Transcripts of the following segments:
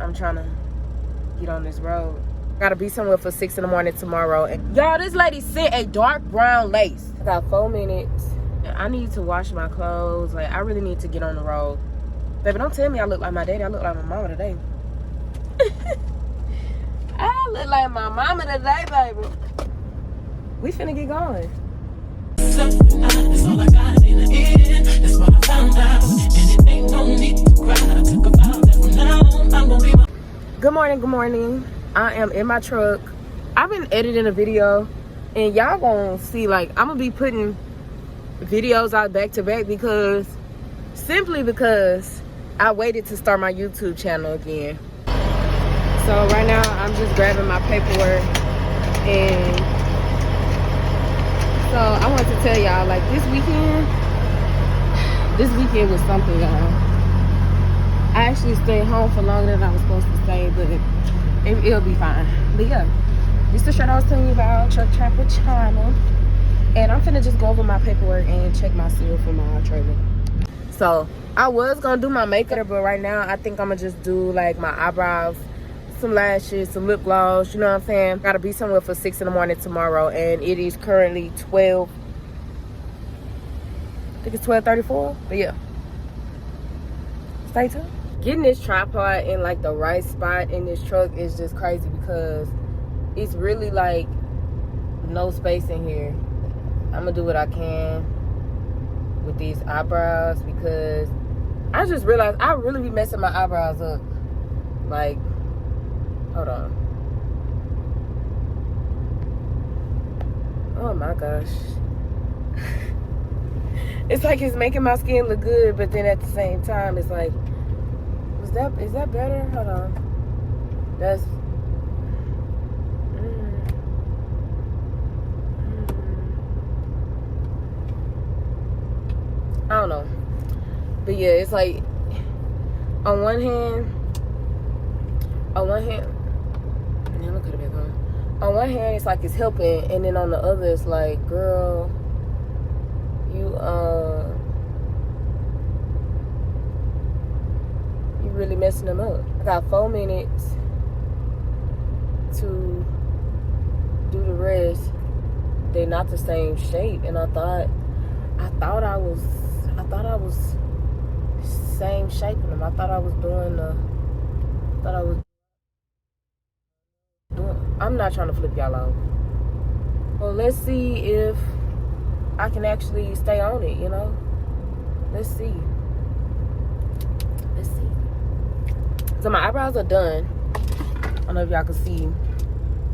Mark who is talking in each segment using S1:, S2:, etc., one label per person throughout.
S1: I'm trying to get on this road. Gotta be somewhere for 6 in the morning tomorrow. And y'all, this lady sent a dark brown lace. I got 4 minutes. I need to wash my clothes. Like, I really need to get on the road. Baby, don't tell me I look like my daddy. I look like my mama today. I look like my mama today, baby. We finna get going. That's all I got in the end. That's what I found out. And it ain't no need to cry. I took a vow that from now on I'm gonna be my... Good morning, good morning. I am in my truck. I've been editing a video, and y'all gonna see, like, I'm gonna be putting videos out back to back simply because I waited to start my YouTube channel again. So right now I'm just grabbing my paperwork, and so I want to tell y'all, like, this weekend was something, y'all. I actually stayed home for longer than I was supposed to stay, but it'll be fine. But yeah, this is the shirt I was telling you about, Truck Trapper China. And I'm finna just go over my paperwork and check my seal for my trailer. So I was gonna do my makeup, but right now I think I'm gonna just do like my eyebrows, some lashes, some lip gloss, you know what I'm saying? Gotta be somewhere for 6 in the morning tomorrow, and it is currently 12. I think it's 12:34, but yeah. Stay tuned. Getting this tripod in like the right spot in this truck is just crazy because it's really like no space in here. I'm gonna do what I can with these eyebrows because I just realized I really be messing my eyebrows up. Like, hold on. Oh my gosh. It's like it's making my skin look good, but then at the same time, it's like, is that better? Hold on. That's I don't know. But yeah, it's like on one hand, yeah, look at it going. On one hand, it's like it's helping, and then on the other, it's like, girl, you really messing them up. I got 4 minutes to do the rest. They're not the same shape, and I thought I was same shaping them. I thought I was doing I'm not trying to flip y'all off. Well, let's see if I can actually stay on it, you know? Let's see. So my eyebrows are done. I don't know if y'all can see.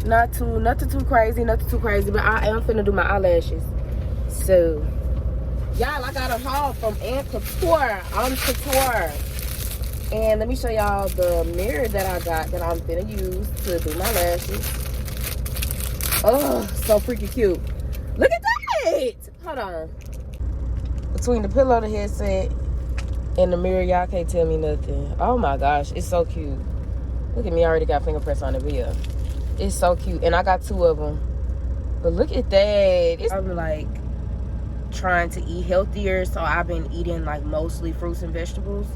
S1: Nothing too crazy, but I am finna do my eyelashes. So, y'all, I got a haul from On Couture. And let me show y'all the mirror that I got that I'm finna use to do my lashes. Oh, so freaking cute. Look at that! Hold on. Between the pillow, the headset, and the mirror, y'all can't tell me nothing. Oh my gosh, it's so cute. Look at me, I already got fingerprints on the video. It's so cute, and I got 2 of them. But look at that. I'm like trying to eat healthier, so I've been eating like mostly fruits and vegetables,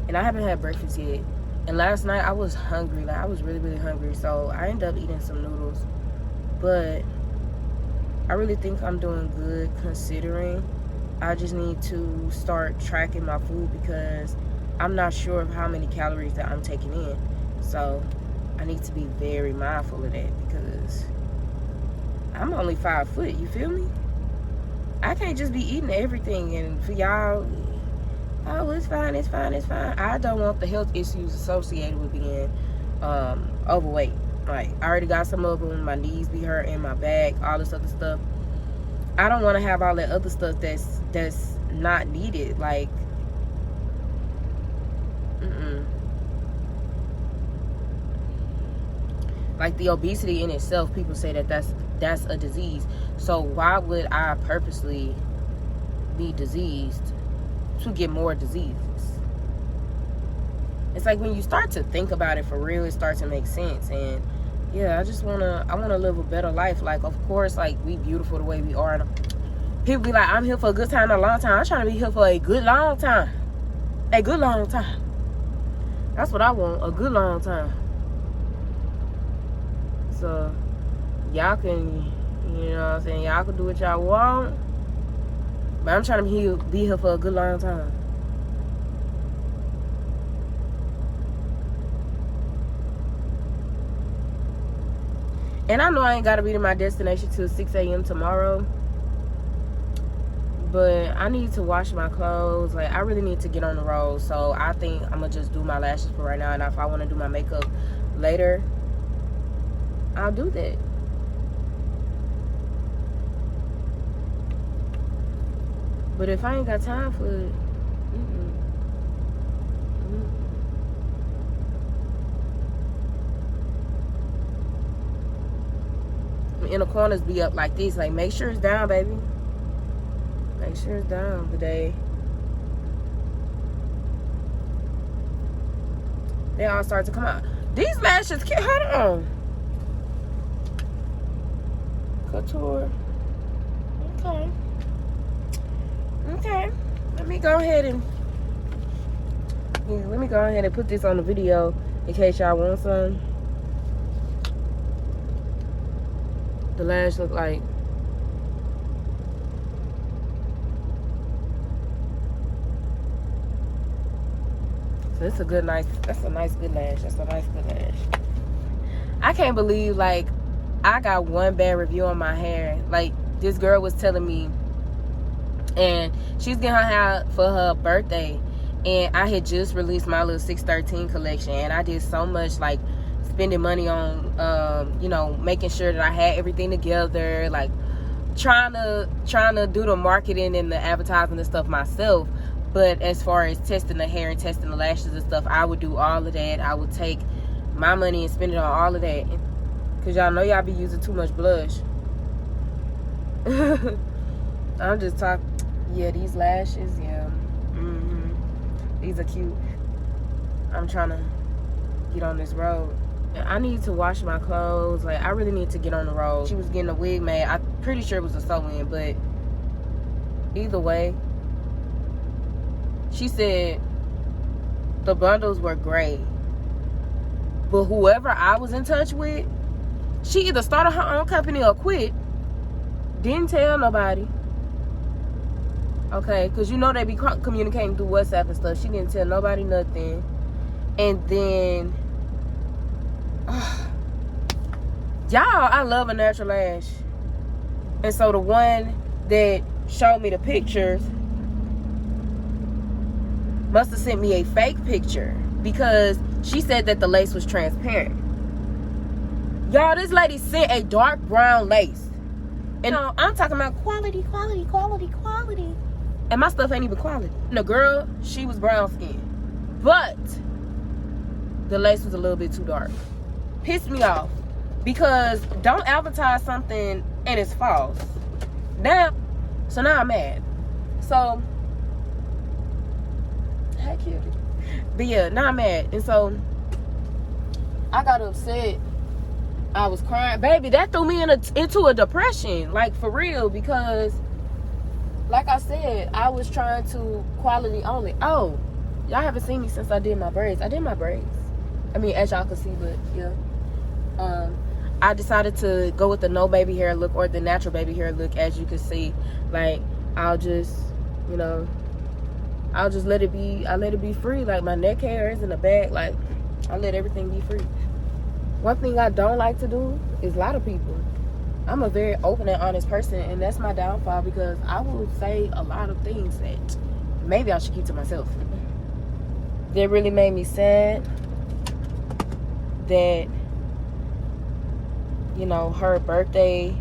S1: and I haven't had breakfast yet. And last night I was hungry, like I was really, really hungry, so I ended up eating some noodles. But I really think I'm doing good considering. I just need to start tracking my food because I'm not sure of how many calories that I'm taking in. So I need to be very mindful of that because I'm only 5 foot, you feel me? I can't just be eating everything and for y'all, oh, it's fine. I don't want the health issues associated with being overweight. Like, I already got some of them. My knees be hurting, my back, all this other stuff. I don't want to have all that other stuff that's not needed. Like, like the obesity in itself, people say that's a disease. So why would I purposely be diseased to get more diseases? It's like when you start to think about it for real, it starts to make sense. And yeah, I wanna live a better life. Like, of course, like, we beautiful the way we are. People be like, I'm here for a good time, a long time. I'm trying to be here for a good long time. That's what I want, a good long time. So y'all can, you know what I'm saying, y'all can do what y'all want, but I'm trying to be here for a good long time. And I know I ain't gotta be to my destination till 6 a.m. tomorrow, but I need to wash my clothes. Like, I really need to get on the road. So I think I'm gonna just do my lashes for right now, and if I want to do my makeup later, I'll do that. But if I ain't got time for it, in the corners be up like this. Like, make sure it's down, baby. Make sure it's down today. They all start to come out. These lashes, hold on. Couture. Okay. Okay. Let me go ahead and put this on the video in case y'all want some. The lash look like. So it's a good, nice, that's a nice, good lash. That's a nice, good lash. I can't believe, like, I got one bad review on my hair. Like, this girl was telling me, and she's getting her hair for her birthday, and I had just released my little 613 collection, and I did so much, like, spending money on, you know, making sure that I had everything together, like, trying to do the marketing and the advertising and stuff myself. But as far as testing the hair and testing the lashes and stuff, I would do all of that. I would take my money and spend it on all of that. Because y'all know y'all be using too much blush. I'm just talking. Yeah, these lashes, yeah. These are cute. I'm trying to get on this road. I need to wash my clothes. Like, I really need to get on the road. She was getting a wig made. I'm pretty sure it was a sew-in, but either way, she said the bundles were great. But whoever I was in touch with, she either started her own company or quit. Didn't tell nobody. Okay, because you know they be communicating through WhatsApp and stuff. She didn't tell nobody nothing. And then, y'all, I love a natural lash. And so the one that showed me the pictures must have sent me a fake picture, because she said that the lace was transparent. Y'all, this lady sent a dark brown lace. And I'm talking about quality. And my stuff ain't even quality. And the girl, she was brown skinned, but the lace was a little bit too dark. Pissed me off, because don't advertise something and it's false. So now I'm mad. So, hey, cutie. But yeah, now I'm mad. And so I got upset. I was crying. Baby, that threw me into a depression. Like, for real. Because, like I said, I was trying to quality only. Oh, y'all haven't seen me since I did my braids. I did my braids. I mean, as y'all can see, but yeah. I decided to go with the no baby hair look, or the natural baby hair look. As you can see, like, I'll just, you know, I'll just let it be. I let it be free. Like, my neck hair is in the back. Like, I let everything be free. One thing I don't like to do is lie to people. I'm a very open and honest person, and that's my downfall, because I will say a lot of things that maybe I should keep to myself. That really made me sad that, you know, her birthday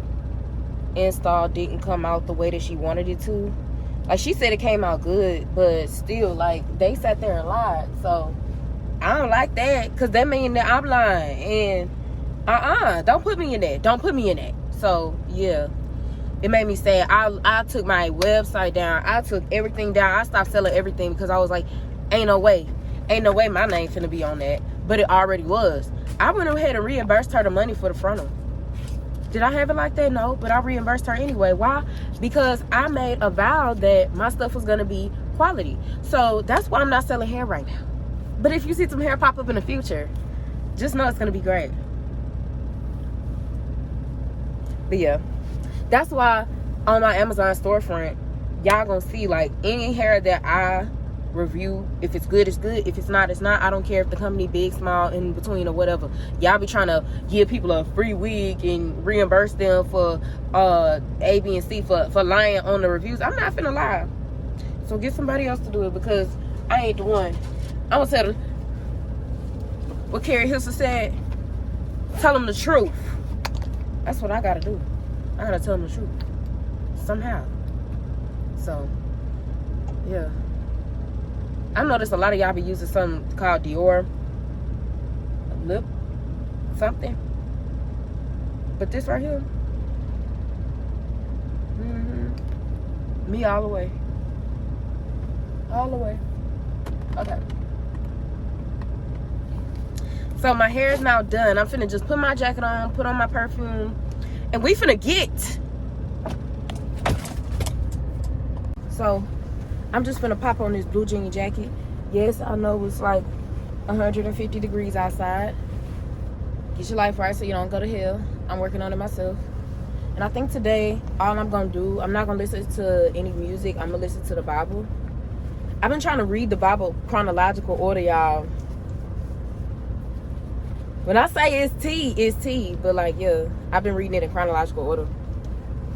S1: install didn't come out the way that she wanted it to. Like, she said it came out good, but still, like, they sat there and lied. So I don't like that, because that means that I'm lying. And don't put me in that. Don't put me in that. So yeah, it made me sad. I took my website down. I took everything down. I stopped selling everything, because I was like, ain't no way my name finna be on that. But it already was. I went ahead and reimbursed her the money for the frontal. Did I have it like that? No, but I reimbursed her anyway. Why? Because I made a vow that my stuff was gonna be quality. So that's why I'm not selling hair right now. But if you see some hair pop up in the future, just know it's gonna be great. But yeah, that's why on my Amazon storefront, y'all gonna see like any hair that I review. If it's good, it's good. If it's not, it's not. I don't care if the company big, small, in between, or whatever. Y'all be trying to give people a free wig and reimburse them for A, B, and C for lying on the reviews. I'm not finna lie. So get somebody else to do it, because I ain't the one. I'm gonna tell them what Carrie Hilson said. Tell them the truth. That's what I gotta do. I gotta tell them the truth somehow. So yeah, I noticed a lot of y'all be using something called Dior lip something, but this right here, me all the way, all the way. Okay, so my hair is now done. I'm finna just put my jacket on, put on my perfume, and we finna get. So I'm just finna pop on this blue jean jacket. Yes, I know it's like 150 degrees outside. Get your life right so you don't go to hell. I'm working on it myself. And I think today, all I'm gonna do, I'm not gonna listen to any music. I'm gonna listen to the Bible. I've been trying to read the Bible chronological order, y'all. When I say it's tea, it's tea. But like, yeah, I've been reading it in chronological order.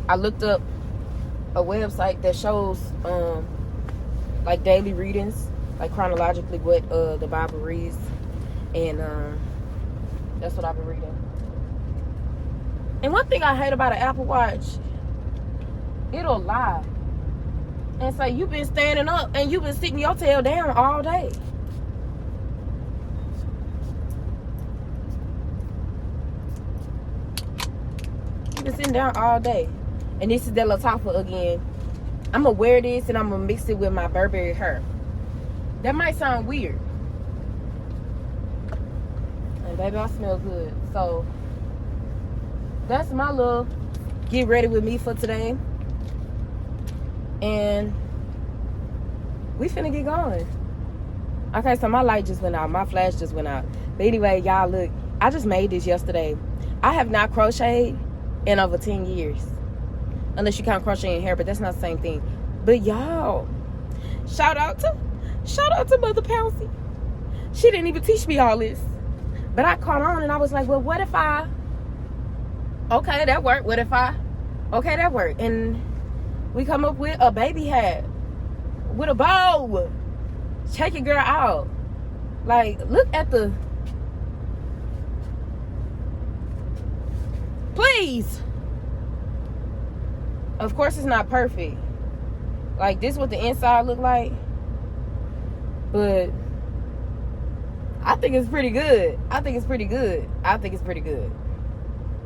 S1: I looked up a website that shows like daily readings, like chronologically what the Bible reads, and that's what I've been reading. And one thing I hate about an Apple Watch, it'll lie and say you've been standing up and you've been sitting your tail down all day. You've been sitting down all day. And this is the Lattafa again. I'm gonna wear this and I'm gonna mix it with my Burberry hair. That might sound weird. And baby, I smell good. So that's my little get ready with me for today. And we finna get going. Okay, so my light just went out. My flash just went out. But anyway, y'all, look. I just made this yesterday. I have not crocheted in over 10 years. Unless you count crocheting hair, but that's not the same thing. But y'all, shout out to Mother Pouncey. She didn't even teach me all this. But I caught on and I was like, well, what if I... Okay, that worked. What if I... Okay, that worked. And we come up with a baby hat with a bow. Check your girl out. Like, look at the... Please. Of course, it's not perfect. Like, this is what the inside look like. But I think it's pretty good. I think it's pretty good.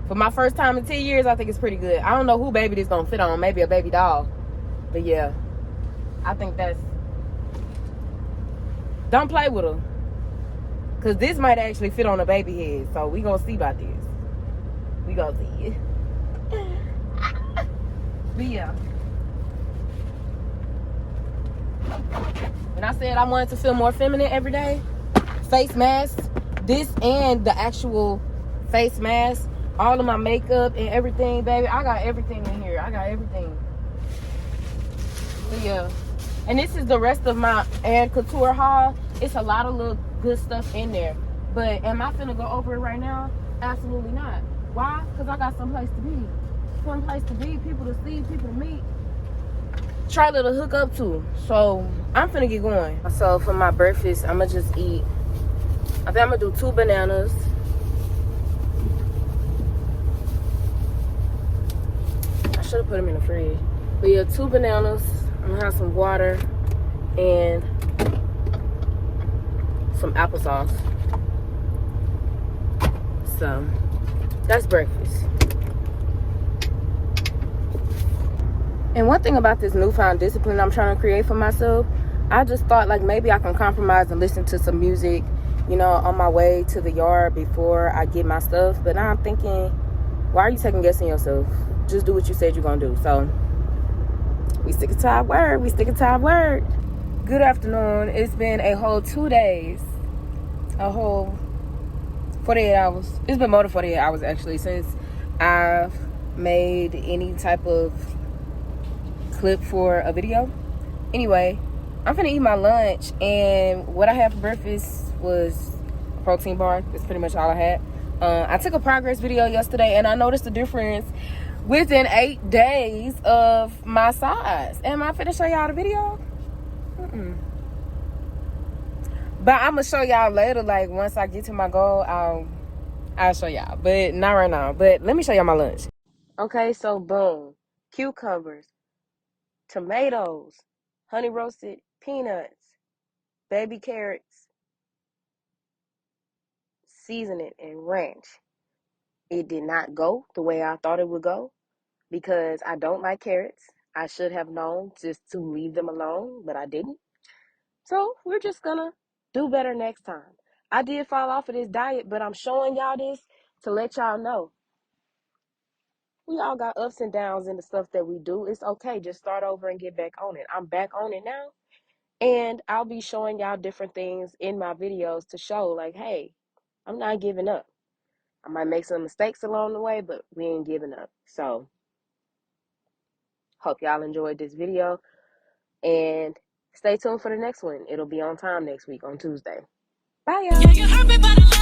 S1: For my first time in 10 years, I think it's pretty good. I don't know who baby this gonna fit on. Maybe a baby doll. But yeah, I think that's... Don't play with her. Because this might actually fit on a baby head. So we gonna see about this. We gonna see. But yeah. When I said I wanted to feel more feminine every day, face mask, this and the actual face mask, all of my makeup and everything, baby, I got everything in here. I got everything. But yeah. And this is the rest of my Ad Couture haul. It's a lot of little good stuff in there. But am I finna go over it right now? Absolutely not. Why? Because I got someplace to be. Someplace to be, people to see, people to meet. Charlie to hook up to. So I'm finna get going. So for my breakfast, I'ma just eat. I think I'm gonna do 2 bananas. I should have put them in the fridge. But yeah, 2 bananas. I'm gonna have some water and some applesauce. So that's breakfast. And one thing about this newfound discipline I'm trying to create for myself, I just thought like maybe I can compromise and listen to some music, you know, on my way to the yard before I get my stuff. But now I'm thinking, why are you second guessing yourself? Just do what you said you're gonna do. So we sticking to our word. Good afternoon. It's been a whole 2 days a whole 48 hours. It's been more than 48 hours actually since I've made any type of clip for a video. Anyway, I'm finna eat my lunch, and what I had for breakfast was a protein bar. That's pretty much all I had. I took a progress video yesterday, and I noticed the difference within 8 days of my size. Am I finna show y'all the video? But I'm gonna show y'all later. Like once I get to my goal, I'll show y'all. But not right now. But let me show y'all my lunch. Okay, so boom, cucumbers, tomatoes, honey roasted peanuts, baby carrots, seasoning, and ranch. It did not go the way I thought it would go because I don't like carrots. I should have known just to leave them alone, but I didn't. So we're just gonna do better next time. I did fall off of this diet, but I'm showing y'all this to let y'all know. We all got ups and downs in the stuff that we do. It's okay. Just start over and get back on it. I'm back on it now. And I'll be showing y'all different things in my videos to show like, hey, I'm not giving up. I might make some mistakes along the way, but we ain't giving up. So hope y'all enjoyed this video and stay tuned for the next one. It'll be on time next week on Tuesday. Bye, y'all.